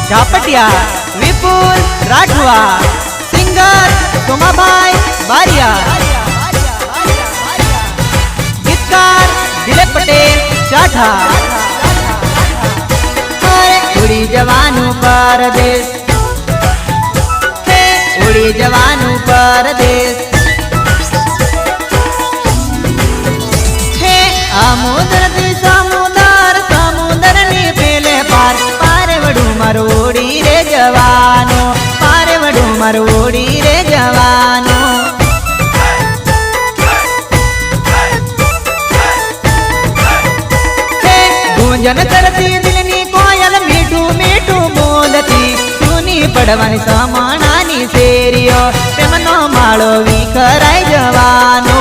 झापटिया विपुल Rathwa singer Somabhai बारिया गीतकार दिलीप पटेल चाठा उड़ी जवानू परदेश उड़ी जवानू परदेश आमुदर दी समुदर समुदर नी पेले पार पारे वडू मरोड़ी रे जवानो पारे वडू मरोड़ी रे जवानो गूंजन करती दिलनी कोयल मीठू मीठू बोलती सुनी पड़वानी समानानी सेरियो प्रेमनो माळो विखराय जवानो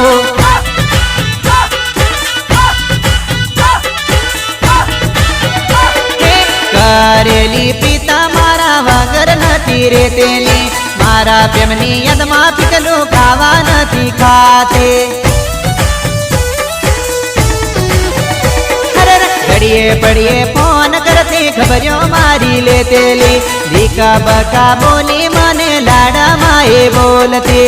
करेली पिता मारा वगर नथी रे तेली मारा प्रेमनी यदमा पिकलो खावा नथी खाते घड़िए पड़िए फोन करते खबरियों मारी ले तेली धीका बका बोली मने लाडा माए बोलते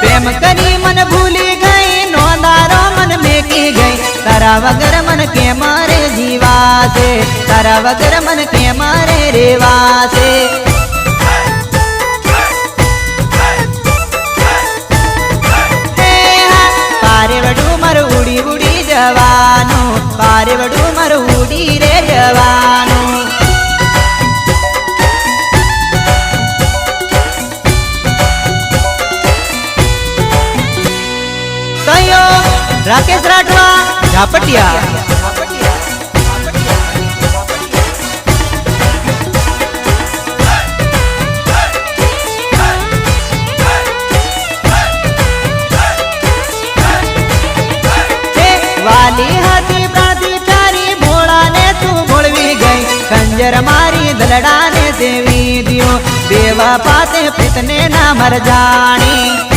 प्रेम करी मन भूली गई नौंदारो मन में की गई तारा वगर मन के मारे जीवा से तारा वगर मन के मारे रेवा से पारे वडू मर उड़ी उड़ी जवानो पारे वडू मर उड़ी रे जवानो राकेश राठवा झापटिया वाली हाथी प्राती प्यारी भोला ने तू भोलवी गई कंजर मारी दलड़ा ने देवी दियो बेवा पाते पितने ना मर जानी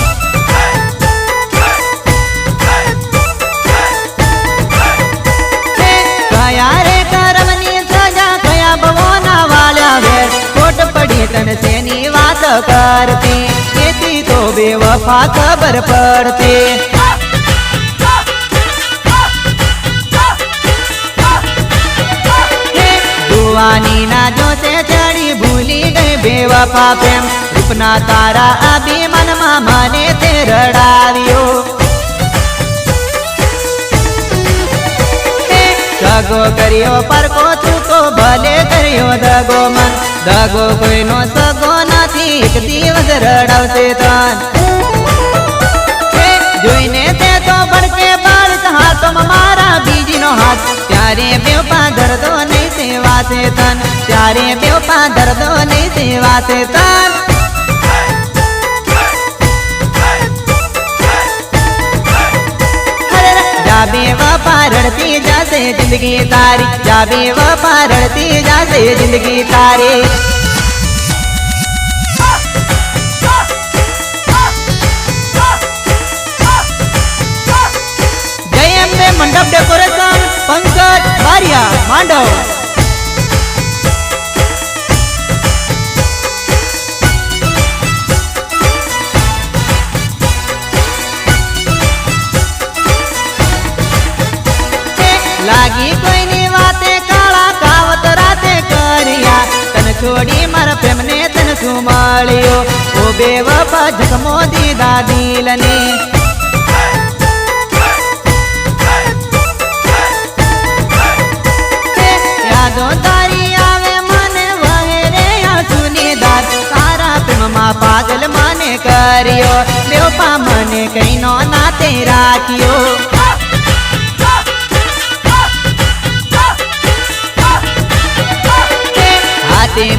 तन से नी बात करती खेती तो बेवफा खबर पड़ती दुआनी ना जो से चढ़ी भूली गई बेवफा प्रेम रूपना तारा अभी मन माने ते रड़ावियो दगो करियो पर को तू को भले करियो दगो मन दगो कोई नो सगो नाथी एक दिवस रड़ावते तन जोईने ते तो बड़के बाल हाथों में मारा बीजी नो हाथ त्यारे बेवपा दर्दो नहीं सेवा से तन त्यारे बेवपा दर्दो नहीं सेवा से तन जाबे वफा रड़ती जासे जिंदगी तारी जाबे वफा रड़ती जासे जिंदगी तारी जय अम्बे मंडप डेकोरेशन पंकज बारिया मांडव लागी कोई नी वाते काला कावत राते करिया तन छोड़ी मर प्रेम ने तन सुमालियो ओ बेवफा जखमो दीदा दिलनी यादों तारी आवे मने वहेरे या सुनीदार तारा प्रेम मा पागल माने करियो बेवफा मने कहीं नो नाते राखियो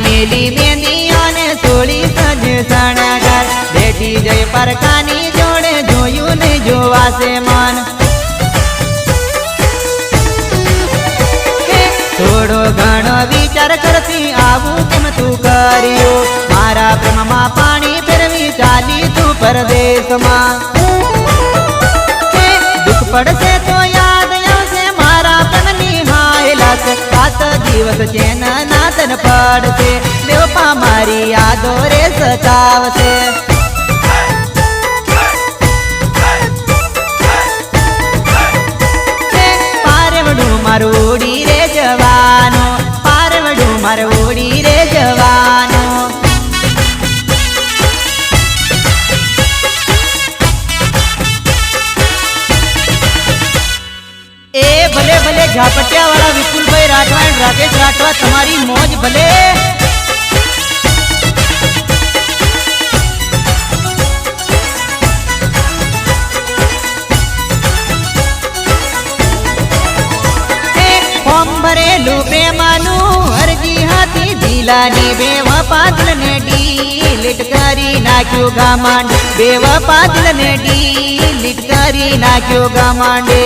मेली मेंदियों ने सोड़ी सज सणगार बेटी जय परकानी जोड़े जोयू ने जोवा से मन थोड़ो घणो विचार करती आवू केम तू करियो मारा प्रेम मा पानी फेरवी चाली तू परदेश मा दुख पड़से तो याद आवशे मारा प्रेमनी हायला મળશે 7 દિવસ ચેન ના તન પડશે બેવફા મારી યાદો રે સતાવશે પારવડું મારું ઉડી રે જવાનો પારવડું મારું ઉડી રે જવાનો ए भले भले झापटिया वाला विपुल भाई राठवा एंड राकेश राठवा तुम्हारी मौज भले फॉर्म भरेलू प्रेमानु अरजी हाथी दिलानी बेवफा दिल ने डिलीट करी नाख्यो गामांड बेवफा दिल ने डिलीट करी नाख्यो गामांडे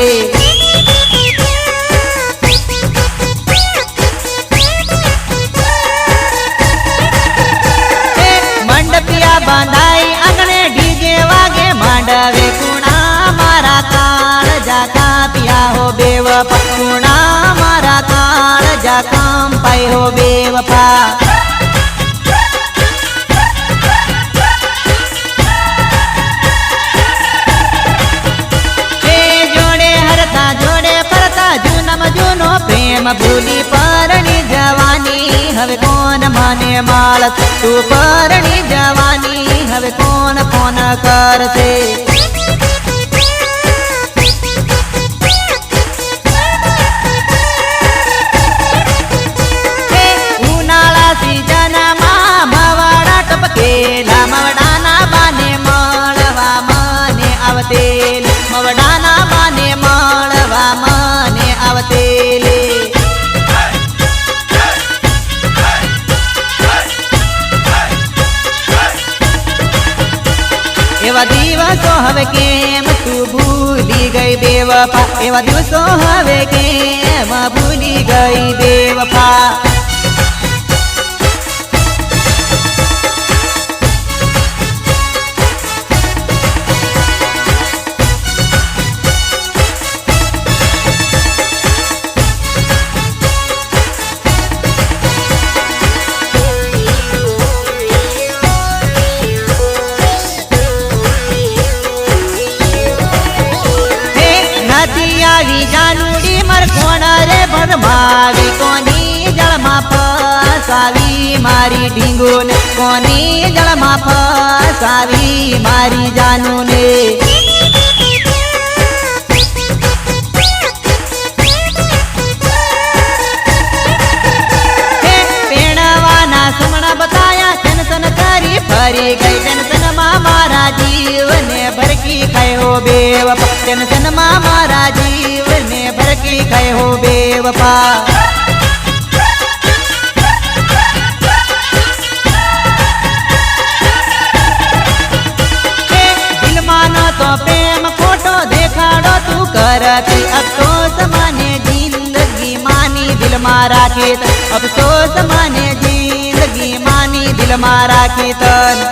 मंडपिया बांधाई अंगणे डीजे वागे मांडवे कुणा मारा काळ जाका पिया हो बेवफा कुणा मारा काळ जाका पाई हो बेवफा जोड़े हरता जोड़े परता जूनम जूनो प्रेम भूली परणी जवानी हवे कोण माने माळस तू परणी जवानी हवे कोण फोन करते उन्हाळा सीजन मा मवाडा टपकेला मवडाना बाने मळवा मने आवतेल मवडाना बाने मळवा मने आवतेले एवा दिवसो हवे केम तू भूली गई बेवफा एवा दिवसो हवे केम भूली गई बेवफा આવી જાનુડી મર કોણ રે ભરમાવી કોની જળમાં ફસાવી મારી ઢીંગોને કોની જળમાં ફસાવી મારી જાનુને પેણવાના સમણા બતાયા ટેન્શન કરી ફરી ગઈ ટેન્શન માં મારા જીવને ભરકી ખાય હો બેવફા टेंशन मां मारा जीव ने भरकी गए हो बेवफा दिल मानो तो प्रेम फोटो देखाड़ो तू करती अफसोस माने जिंदगी मानी दिल मारा के अफसोस माने जिंदगी मानी दिल मारा के तन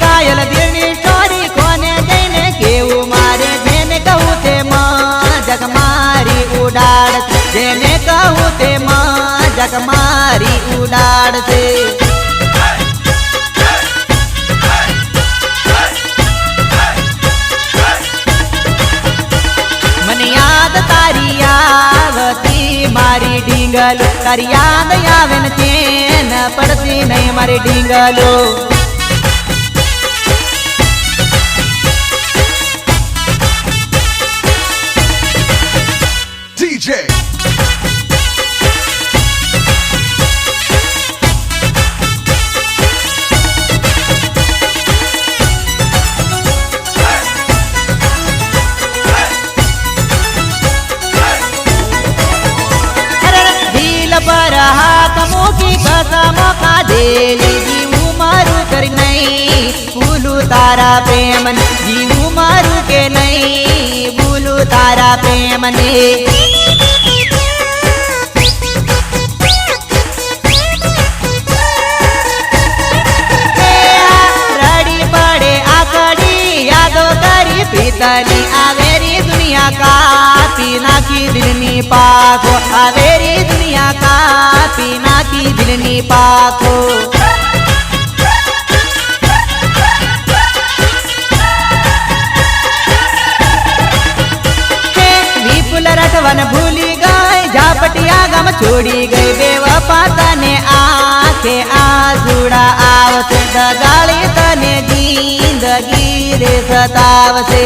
घायल दिलनी स्टोरी कोने जैने केवू मारे जेने कहूँ ते माँ जग मारी उड़ाड़ जेने कहूँ ते माँ जग मारी उड़ाड़ से मन याद तारी आवती मारी ढींगलो तारी याद आवे न चैन पड़ती नहीं मारी ढींगलो DJ पर हाथ मुकी कसम का देली जीवू मारू कर नहीं भूलू तारा प्रेम जीवू मारू के नहीं भूलू तारा प्रेम ने रड़ी पड़े તલી આવેરી દુનિયા કાપી નાખી દિલની પાખો આવેરી દુનિયા કાપી નાખી દિલની પાખો રટવન ભૂલી ગઈ ઝાપટિયા ગામ છોડી ગઈ બેવફા તને આંખે આંસુડા આવશે દગાળી તને જિંદગી રે સતાવશે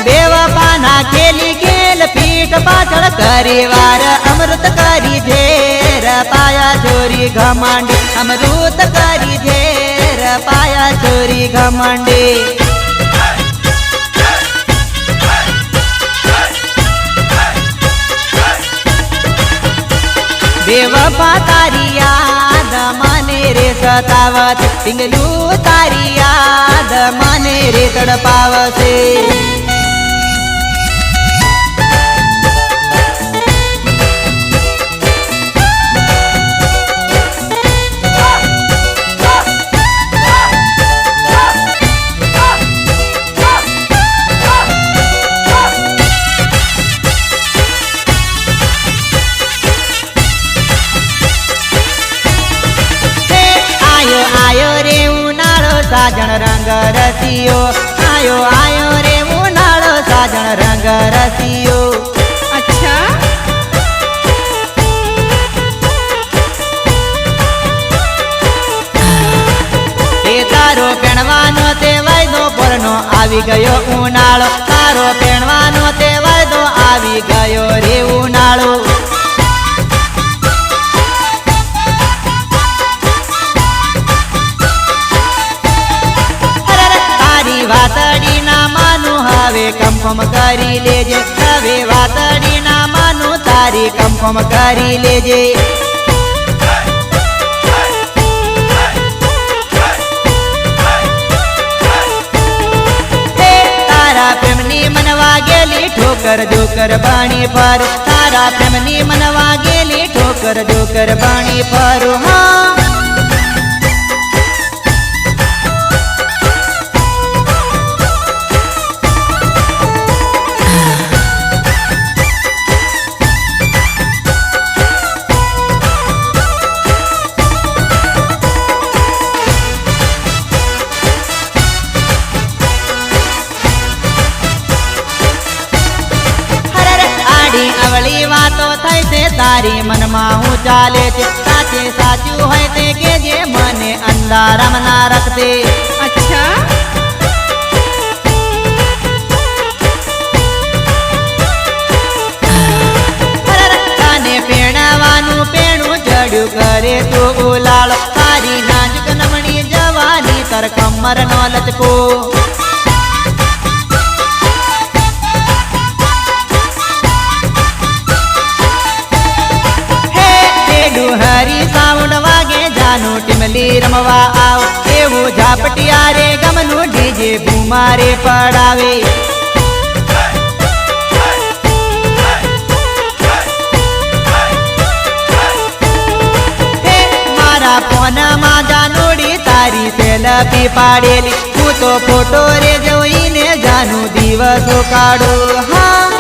બેવફાના ખેલી ખેલ પીઠ પાછળ કરી વાર અમૃત કરી ઝેર પાયા ચોરી ઘમંડી અમૃત કરી ઝેર પાયા ચોરી ઘમંડી બેવફા તારી યાદ મને રે સતાવત પિંગલું તારી યાદ મને રે તડપાવશે સાજણ રંગ રસિયો આયો આયો રે ઉનાળો સાજણ રંગ રસિયો અચ્છા એ તારો પેણવાનો તે વાયદો પરનો આવી ગયો ઉનાળો તારો પેણવાનો તે વાયદો આવી ગયો રે ઉનાળો વાતડી ના માનું હવે કન્ફર્મ કરી લેજે હવે વાતડી ના માનું તારી કન્ફર્મ કરી લેજે તારા પ્રેમની મન વાગેલી ઠોકર જોકર બાણી પર તારા પ્રેમની મન વાગેલી ઠોકર જોકર બાણી પર હા અવળી વાતો થઈ છે તારી મનમાં હું ચાલે છે સાચે સાચું હોય તે કે જે મને અંધારામાં ના રખતે અચ્છા તને પેણવાનું પેણું ચડ્યું કરે તો ઉલાળો તારી નાજુક નમણી જવાની તર કમર નો લચકો હરી સાઉન્ડ વાગે જાનું ટીમલી રમવા આવ એવું ઝાપટિયા રે ગમનું ડીજે ભૂમારે પડાવે મારા ફોનમાં જાનુડી તારી સેલ્ફી પાડેલી હું તો ફોટો રે જોઈને જાનું દિવસો કાઢું હા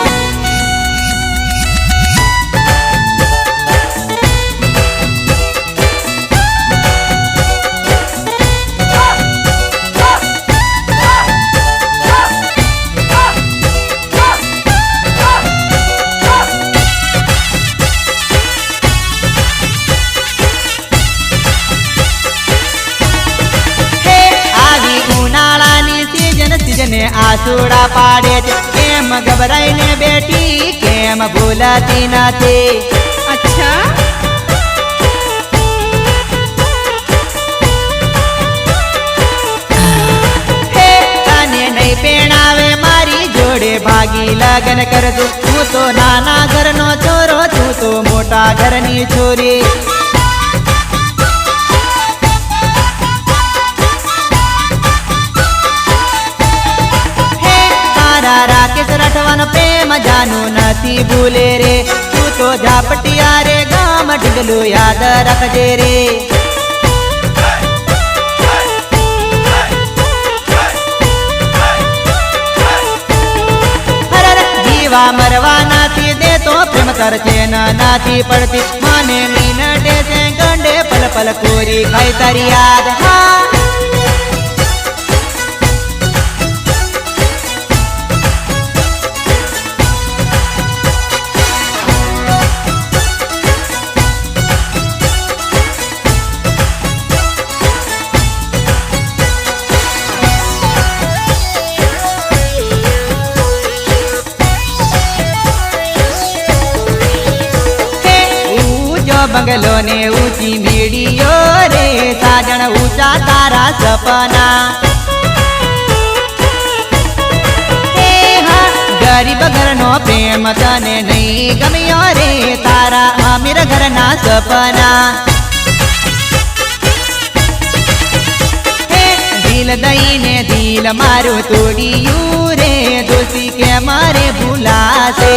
ને આસુડા પાડે છે કેમ ગભરાઈને બેઠી કેમ ભૂલાતી નથી અચ્છા તને નહીં પેણાવે મારી જોડે ભાગી લગન કરજો હું તો નાના ઘરનો છોરો તું તો મોટા ઘરની છોરી રાકેશ રાઠવાનો પ્રેમ જાનું નથી ભૂલે રે તું તો ઝાપટિયા રે ગામ ઢીંગલું યાદ રાખજે રે. જીવા મરવા નથી દેતો પ્રેમ કરશે નથી પડતી મને મિનટે સેકન્ડે પલ પલ કોરી ખાઈ તારી યાદ. હા બંગલો ને ઊંચી મેડીઓ રે સાજણ ઊંચા તારા સપના. ગરીબ ઘરનો પ્રેમ તને નહીં ગમ્યો રે તારા અમીર ઘરના સપના. દિલ દઈને દિલ મારું તોડિયું રે દોષી કે મારે ભૂલાશે.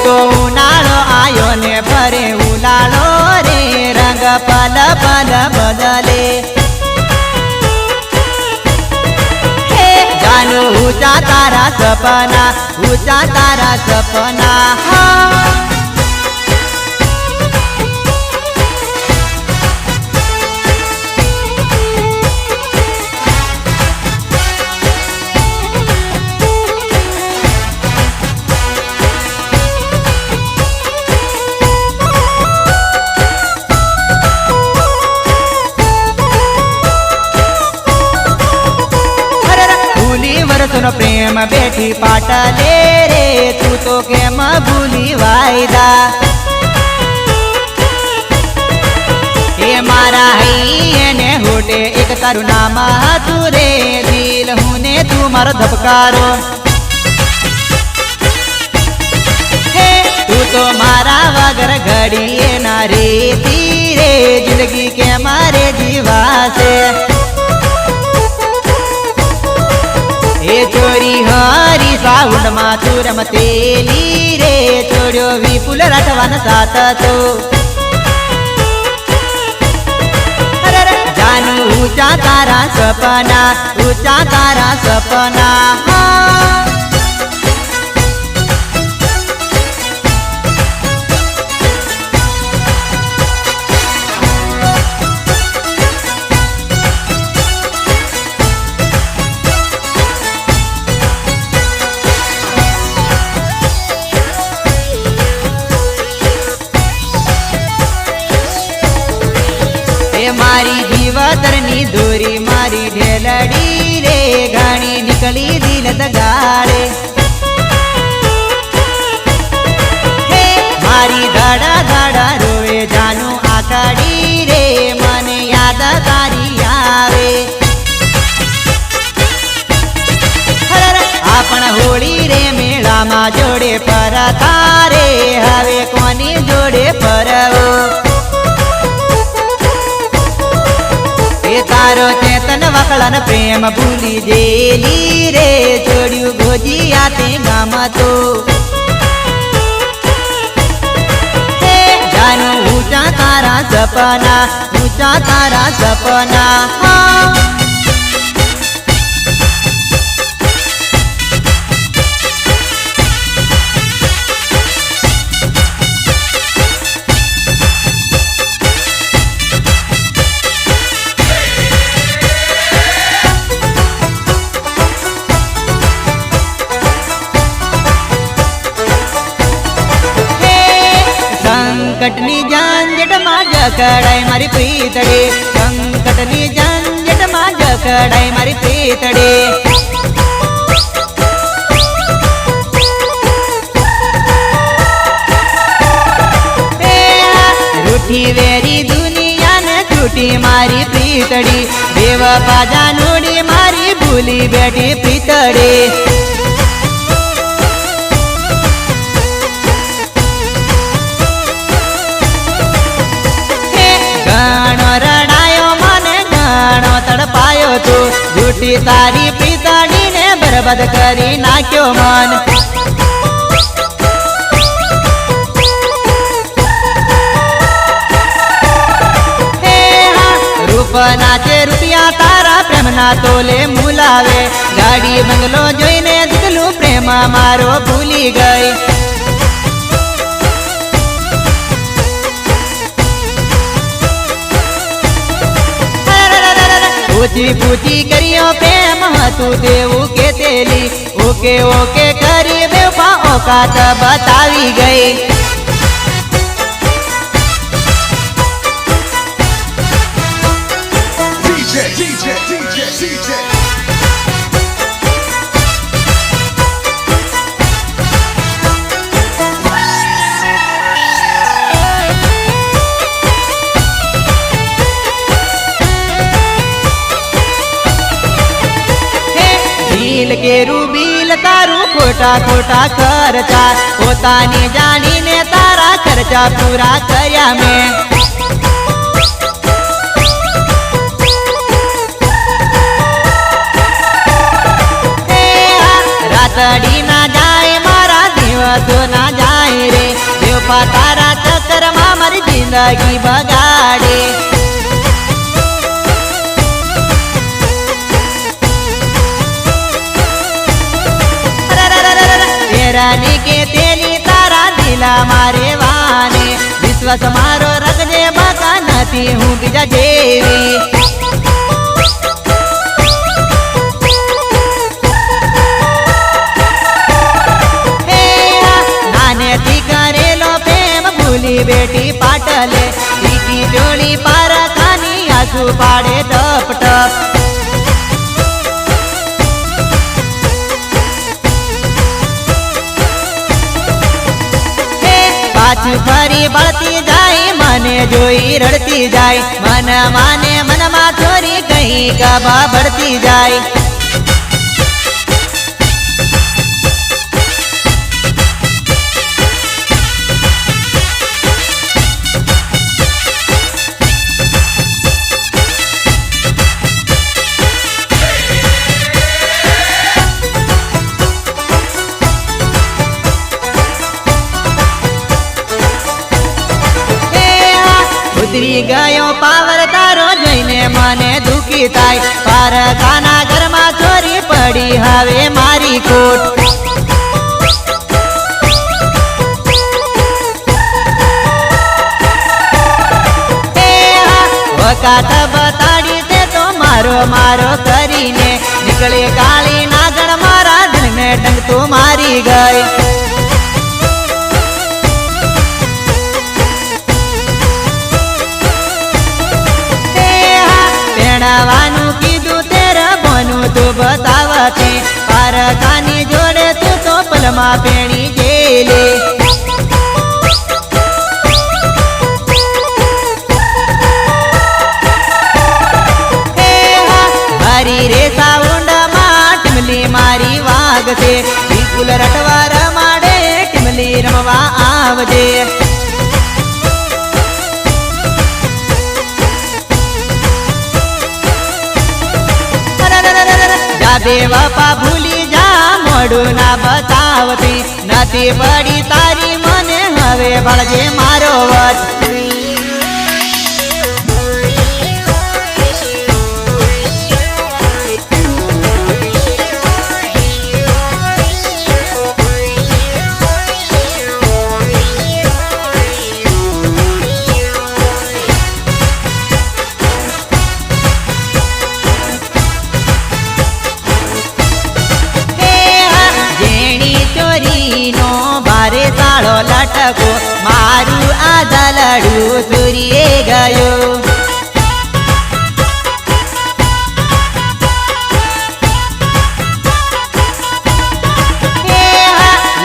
તો ઉનાળો આયો ને ફરે ઉલાળો રે રંગ પલ પલ બદલે. હે જાનું ઊંચા તારા સપના ઊંચા તારા સપના. હા સુનો પ્રેમ બેઠી પાટલે રે તું તો કેમ ભૂલી વાયદા. એ મારા હૈયે હોટે એક તારું નામ હતું રે દિલ હું ને તું મારો ધબકારો. હે તું તો મારા વગર ઘડીએ ના રેતી રે જિંદગી કે મારે જીવાશે. એ ચોરી હરી સાઉન્ડ માં તું રમતેલી રે છોડ્યો વિપુલ રાઠવાન સાથ તો. જાનું ઊંચા તારા સપના ઊંચા તારા સપના. હા મારી જીવતરની દોરી મારી ઢેલડી રે ઘણી નીકળી દિલ દગાડે. હે મારી ધડા ધડા રોવે જાનું આકાડી રે મને યાદ તારી આવે. આપણ હોળી રે મેળામાં જોડે પરતા રે હવે કોની જોડે પરવો. તારો ચેતન વકળન પ્રેમ ભૂલી જેલી રે છોડ્યું ગોજિયા તે ગામ તો. હે જાનું ઊંચા તારા સપના ઊંચા તારા સપના. હા સંકટની ઝંઝટમાં જકડાય મારી પ્રીતડે. સંકટની ઝંઝટમાં જકડાય મારી પ્રીતડે. રૂઠી વેરી દુનિયાને છૂટી મારી પ્રીતડી. દેવ પાજા નોડી મારી ભૂલી બેઠી પ્રીતડે. ઘણો રડાયો મને ઘણો તડપાયો તું જૂઠી તારી પ્રીતડીને બરબાદ કરી નાખ્યો મન. રૂપના છે રૂપિયા તારા પ્રેમના તોલે મુલાવે ગાડી બંગલો જોઈને દીકલું પ્રેમ મારો ભૂલી ગઈ પૂછી પૂછી કર્યો પ્રેમ હતું તેવું કે તેલી ઓકે ઓકે કરી બેવફા ઓકાત બતાવી ગઈ DJ. દિલ કેરું બિલ તારું ખોટા ખોટા ખર્ચા પોતાની જાણીને તારા ખર્ચા પૂરા કર્યા મેં રાતડી ના જાય મારા દિવસો ના જાય રે દેવપા તારા ચક્કરમાં મારી જિંદગી બગાડે તેરાની કે તેલી તારા દિલા મારે વાને વિશ્વાસ મારો રખજે બાકા નથી હું બીજા જેવી નાનેથી કરેલો પ્રેમ ભૂલી બેટી પાટલે ટીકી જોડી પારખાની આંસુ પાડે ટપ ટપ પાછું ફરી બળતી જાય મને જોઈ રડતી જાય મન માને મનમાં ચોરી કઈ ગબા બળતી જાય ઉતરી ગયો પાવર તારો જોઈને મને દુખી થાય પારખાના ઘરમાં ચોરી પડી હવે મારી ખોટ વકાત બતાડી તે તો મારો મારો કરીને નીકળે કાળી નાગણ મારા દિલને ડંગ તો મારી ગઈ ભણવાનું કીધું તેરા બનું તું બતાવતી પારખાની જોડે તું તો પલમાં પેણી જેલે હરી રે સાઉન્ડમાં ટીમલી મારી વાગશે બિલકુલ રટવા રમાડે ટીમલી રમવા આવજે બેવફા ભૂલી જા મોડું ના બતાવતી નથી પડી તારી મને હવે ભળજે મારો વટ ભારે તાળો લટકો મારું આ દલડું સુરીએ ગયો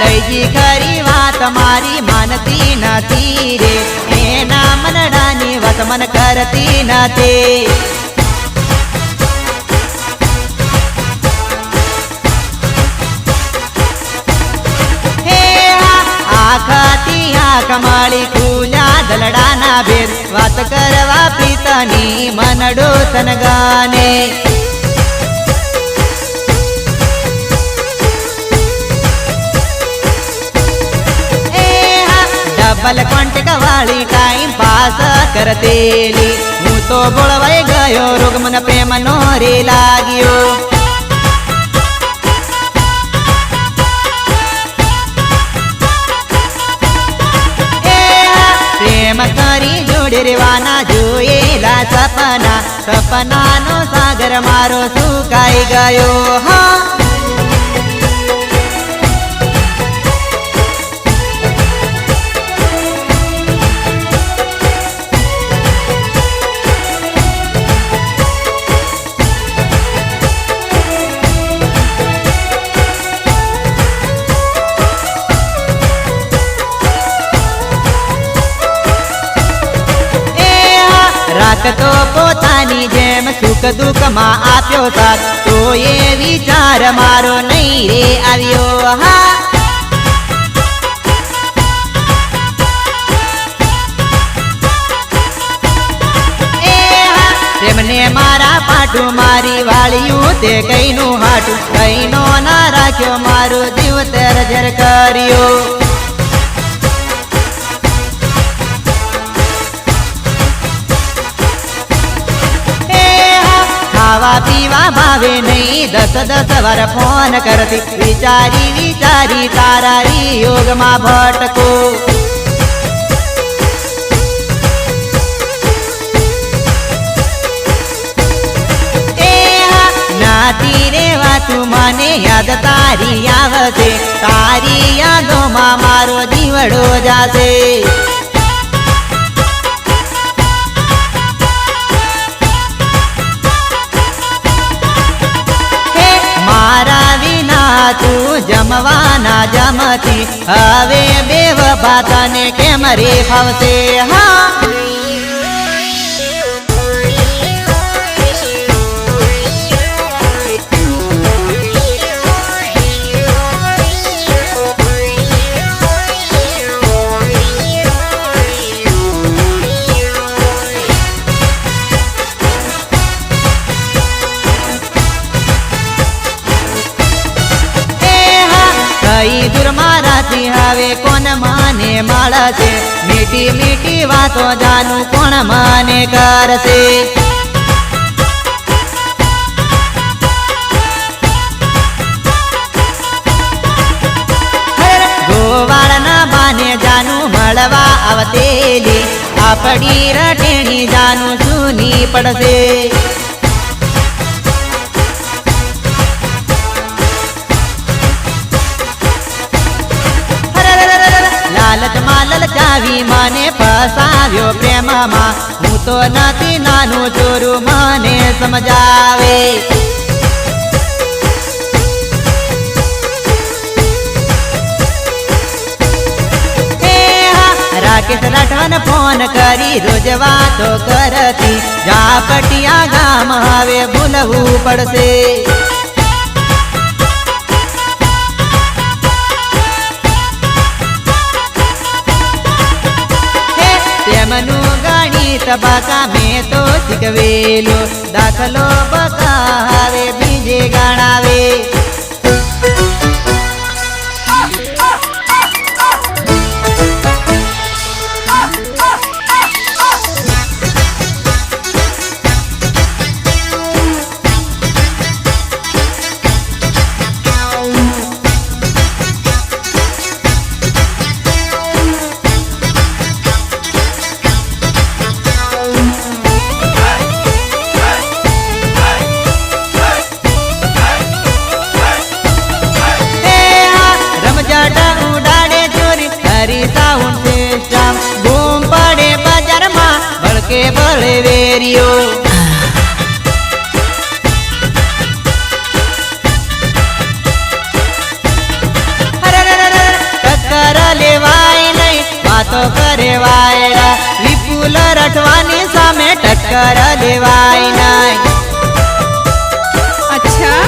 લઈજી ખરી વાત મારી માનતી નથી રે એના મનડાની વાત મન કરતી નથી આખાથી આંખ માળી ખુલ્યા દલડાના ભેર વાત કરવા પ્રીતની મનડો તન ગાને ડબલ કોન્ટેક વાળી ટાઈમ પાસ કરતેલી હું તો બોળવાઈ ગયો રોગ મને પ્રેમનો રે લાગ્યો પ્રેમ કરી જોડે રેવાના જોયેલા સપના સપનાનો સાગર મારો સુકાઈ ગયો હા રાખતો પોતાની જેમ સુખ દુઃખમાં આપ્યો સાથ તો એ વિચાર મારો નહીં રે આવ્યો હા પ્રેમને મારા પાટું મારી વાળ્યું તે કઈનું હાટું કઈનો ના રાખ્યો મારો જીવ તરજર કર્યો ખાવા પીવા ભાવે નહીં 10 વાર ફોન કરતી વિચારી વિચારી તારા વિયોગમાં ભટકો નાતી રેવા તું મને યાદ તારી આવશે તારી યાદોમાં મારો જીવડો જાશે મારા વિના તું જમવાના જમતી હવે બેવફા તને કેમ રે ફાવશે હા કઈ દૂર મારાથી હવે કોણ મને મળશે મીઠી મીઠી વાતો જાનું કોણ મને કરશે ગોવાળના બાને જાનું મળવા આવતેલી આપડી રટેણી જાનું સૂની પડશે લાલચમાં લલચાવી મને ફસાવ્યો પ્રેમમાં હું તો નથી નાનું ચોરું મને સમજાવે રાકેશ રાઠવાન ફોન કરી રોજ વાતો કરતી ઝાપટિયા ગામ હવે ભૂલવું પડશે તેમનું ગણિત બકા મેં તો શીખવેલું દાખલો બકા હવે બીજે ગણાવે કે બળે વેરિયો ટક્કર લેવાય નહીં વાતો કરે વાયરા વિપુલ રઠવાની સામે ટક્કર લેવાય નહીં અચ્છા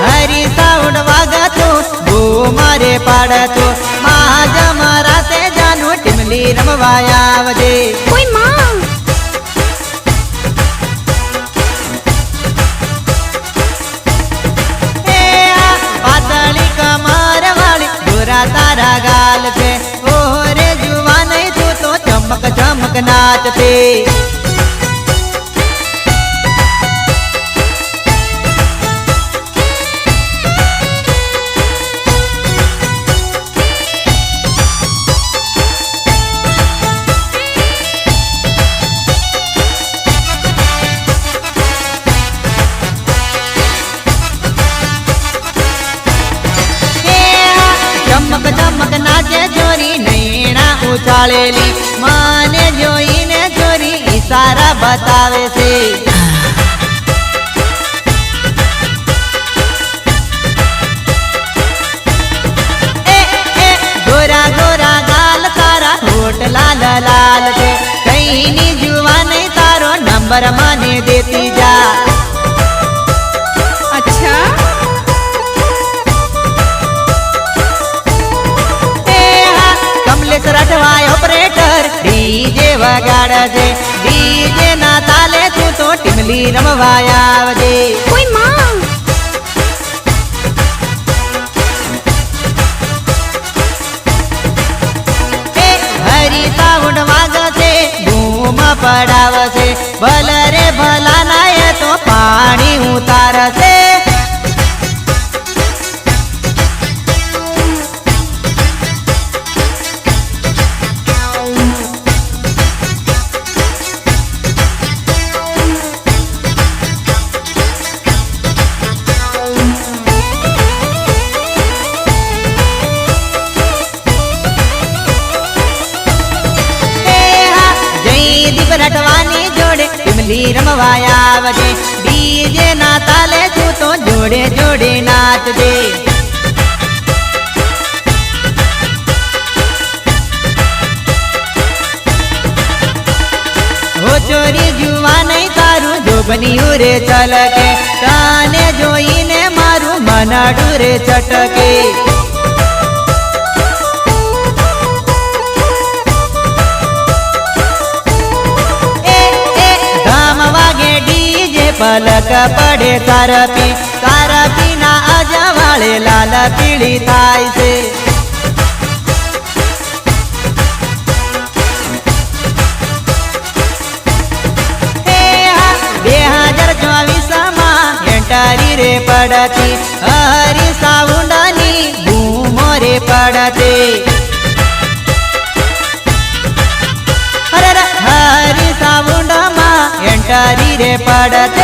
હરી સાઉન્ડ વાગતો બહુ મારે પાડતો મારા તે જાનું ટીમલી રમવા આવજે કોઈ માં પાતળી કમર વાળી ગોરા તારા ગાલ છે ઓરે चमक नाचते। ચમક ચમક નાચે જોરી નૈણા ઉછાળેલી માને જોઈને જોરી ઈશારા બતાવે છે। ગોરા ગોરા ગાલ તારા હોઠ લાલ લાલ છે કઈની જુવા નહીં તારો નંબર મને દેતી જા। अच्छा કમલેશ રાઠવા ઓપરેટર ડીજે વગાડજે ડીજે ના તાલે તું તો ટીમલી રમવા આવજે। कोई माँ હરી સાઉન્ડ વાગશે બૂમ પડાવશે ભલ રે ભલા નાય તો પાણી ઉતારશે। જયદીપ રટવાની જોડે ટીમલી રમવા આવજે ડીજે ના તાલે તું તો જોડે જોડે નાચજે। હો ચોરી જુવા નહીં તારું જોગનિયું રે છલકે તને જોઈને મારું મનડું રે છટકે। પલક પડે તારપી ના અજવાળે લાલ પીળી થાય છે। 2024 એન્ટરી રે પડતી હરી સાઉન્ડની બૂમો રે પડતી હરી સાઉન્ડમાં એન્ટરી રે પડતી